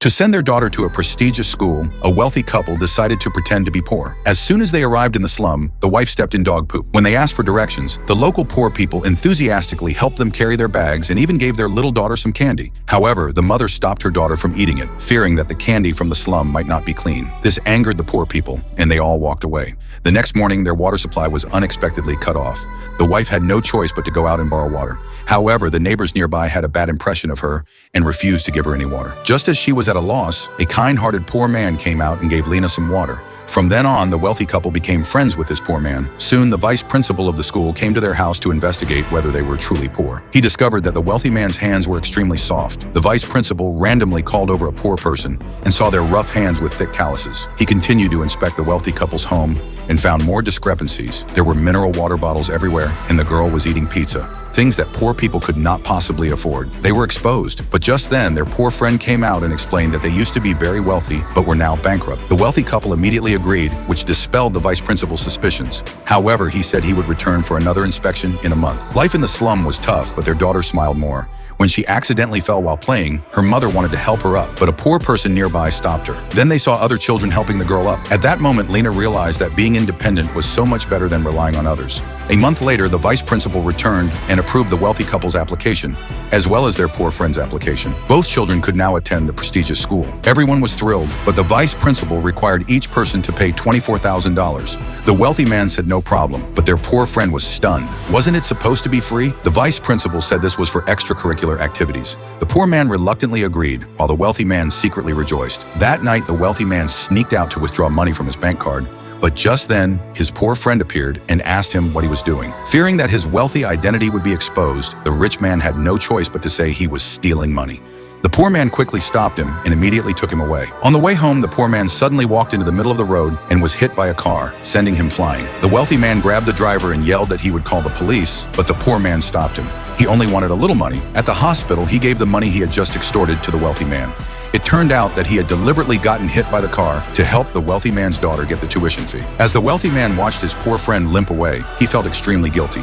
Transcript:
To send their daughter to a prestigious school, a wealthy couple decided to pretend to be poor. As soon as they arrived in the slum, the wife stepped in dog poop. When they asked for directions, the local poor people enthusiastically helped them carry their bags and even gave their little daughter some candy. However, the mother stopped her daughter from eating it, fearing that the candy from the slum might not be clean. This angered the poor people, and they all walked away. The next morning, their water supply was unexpectedly cut off. The wife had no choice but to go out and borrow water. However, the neighbors nearby had a bad impression of her and refused to give her any water. Just as she was at a loss, a kind-hearted poor man came out and gave Lena some water. From then on, the wealthy couple became friends with this poor man. Soon, the vice principal of the school came to their house to investigate whether they were truly poor. He discovered that the wealthy man's hands were extremely soft. The vice principal randomly called over a poor person and saw their rough hands with thick calluses. He continued to inspect the wealthy couple's home and found more discrepancies. There were mineral water bottles everywhere, and the girl was eating pizza. Things that poor people could not possibly afford. They were exposed, but just then their poor friend came out and explained that they used to be very wealthy, but were now bankrupt. The wealthy couple immediately agreed, which dispelled the vice principal's suspicions. However, he said he would return for another inspection in a month. Life in the slum was tough, but their daughter smiled more. When she accidentally fell while playing, her mother wanted to help her up, but a poor person nearby stopped her. Then they saw other children helping the girl up. At that moment, Lena realized that being independent was so much better than relying on others. A month later, the vice principal returned and approved the wealthy couple's application, as well as their poor friend's application. Both children could now attend the prestigious school. Everyone was thrilled, but the vice principal required each person to pay $24,000. The wealthy man said no problem, but their poor friend was stunned. Wasn't it supposed to be free? The vice principal said this was for extracurricular activities. The poor man reluctantly agreed, while the wealthy man secretly rejoiced. That night, the wealthy man sneaked out to withdraw money from his bank card. But just then, his poor friend appeared and asked him what he was doing. Fearing that his wealthy identity would be exposed, the rich man had no choice but to say he was stealing money. The poor man quickly stopped him and immediately took him away. On the way home, the poor man suddenly walked into the middle of the road and was hit by a car, sending him flying. The wealthy man grabbed the driver and yelled that he would call the police, but the poor man stopped him. He only wanted a little money. At the hospital, he gave the money he had just extorted to the wealthy man. It turned out that he had deliberately gotten hit by the car to help the wealthy man's daughter get the tuition fee. As the wealthy man watched his poor friend limp away, he felt extremely guilty.